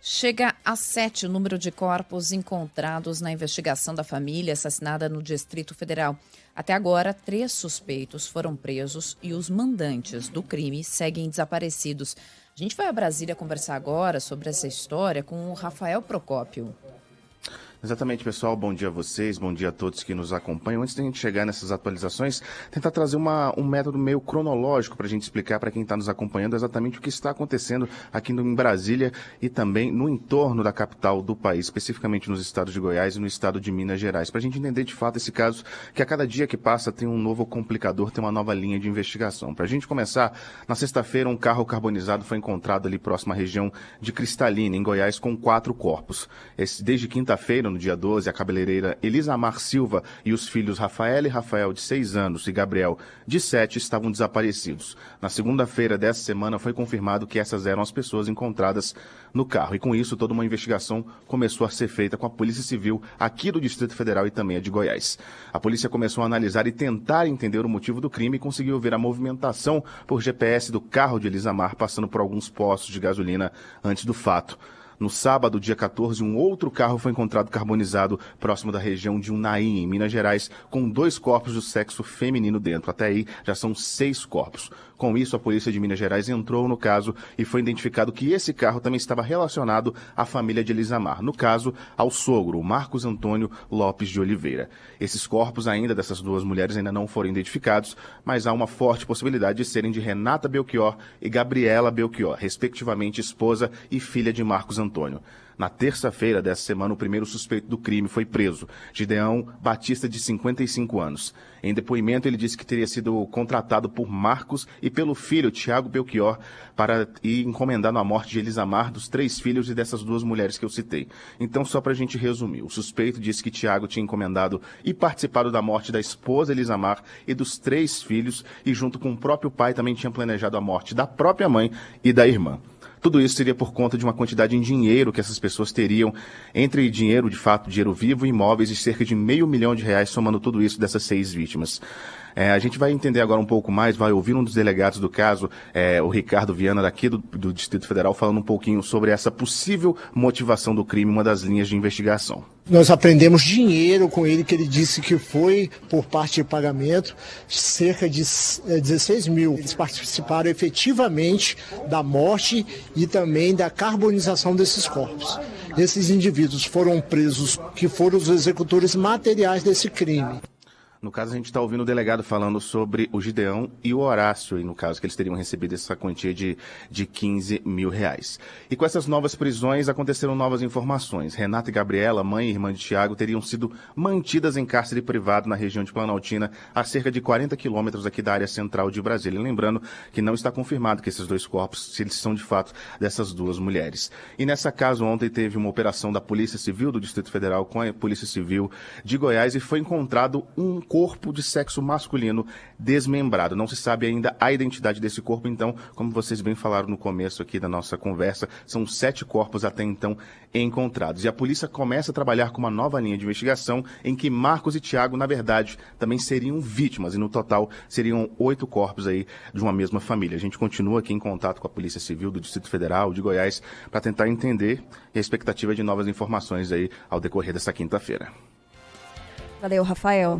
Chega a 7 o número de corpos encontrados na investigação da família assassinada no Distrito Federal. Até agora, 3 suspeitos foram presos e os mandantes do crime seguem desaparecidos. A gente vai a Brasília conversar agora sobre essa história com o Rafael Procópio. Exatamente, pessoal. Bom dia a vocês, bom dia a todos que nos acompanham. Antes de a gente chegar nessas atualizações, tentar trazer um método meio cronológico para a gente explicar para quem está nos acompanhando exatamente o que está acontecendo aqui em Brasília e também no entorno da capital do país, especificamente nos estados de Goiás e no estado de Minas Gerais, para a gente entender de fato esse caso, que a cada dia que passa tem um novo complicador, tem uma nova linha de investigação. Para a gente começar, na sexta-feira um carro carbonizado foi encontrado ali próximo à região de Cristalina, em Goiás, com 4 corpos. Desde quinta-feira, no dia 12, a cabeleireira Elisamar Silva e os filhos Rafaela e Rafael, de 6 anos, e Gabriel, de 7, estavam desaparecidos. Na segunda-feira dessa semana foi confirmado que essas eram as pessoas encontradas no carro. E com isso, toda uma investigação começou a ser feita com a Polícia Civil aqui do Distrito Federal e também a de Goiás. A polícia começou a analisar e tentar entender o motivo do crime e conseguiu ver a movimentação por GPS do carro de Elisamar passando por alguns postos de gasolina antes do fato. No sábado, dia 14, um outro carro foi encontrado carbonizado próximo da região de Unai, em Minas Gerais, com 2 corpos do sexo feminino dentro. Até aí, já são 6 corpos. Com isso, a polícia de Minas Gerais entrou no caso e foi identificado que esse carro também estava relacionado à família de Elisamar. No caso, ao sogro, Marcos Antônio Lopes de Oliveira. Esses corpos ainda dessas 2 mulheres ainda não foram identificados, mas há uma forte possibilidade de serem de Renata Belchior e Gabriela Belchior, respectivamente esposa e filha de Marcos Antônio. Na terça-feira dessa semana, o primeiro suspeito do crime foi preso, Gideão Batista, de 55 anos. Em depoimento, ele disse que teria sido contratado por Marcos e pelo filho, Tiago Belchior, para ir encomendando a morte de Elisamar, dos 3 filhos e dessas 2 mulheres que eu citei. Então, só para a gente resumir, o suspeito disse que Tiago tinha encomendado e participado da morte da esposa Elisamar e dos 3 filhos, e junto com o próprio pai também tinha planejado a morte da própria mãe e da irmã. Tudo isso seria por conta de uma quantidade em dinheiro que essas pessoas teriam, entre dinheiro, de fato, dinheiro vivo e imóveis, de cerca de R$500 mil, somando tudo isso dessas 6 vítimas. A gente vai entender agora um pouco mais, vai ouvir um dos delegados do caso, o Ricardo Viana, daqui do Distrito Federal, falando um pouquinho sobre essa possível motivação do crime, uma das linhas de investigação. Nós aprendemos dinheiro com ele, que ele disse que foi por parte de pagamento, cerca de 16 mil. Eles participaram efetivamente da morte e também da carbonização desses corpos. Esses indivíduos foram presos, que foram os executores materiais desse crime. No caso, a gente está ouvindo o delegado falando sobre o Gideão e o Horácio, e no caso que eles teriam recebido essa quantia de R$15 mil. E com essas novas prisões, aconteceram novas informações. Renata e Gabriela, mãe e irmã de Tiago, teriam sido mantidas em cárcere privado na região de Planaltina, a cerca de 40 quilômetros aqui da área central de Brasília. Lembrando que não está confirmado que esses 2 corpos, se eles são de fato dessas 2 mulheres. E nessa casa, ontem teve uma operação da Polícia Civil do Distrito Federal com a Polícia Civil de Goiás e foi encontrado um corpo de sexo masculino desmembrado. Não se sabe ainda a identidade desse corpo, então, como vocês bem falaram no começo aqui da nossa conversa, são 7 corpos até então encontrados. E a polícia começa a trabalhar com uma nova linha de investigação em que Marcos e Tiago, na verdade, também seriam vítimas, e no total seriam 8 corpos aí de uma mesma família. A gente continua aqui em contato com a Polícia Civil do Distrito Federal, de Goiás, para tentar entender a expectativa de novas informações aí ao decorrer dessa quinta-feira. Valeu, Rafael.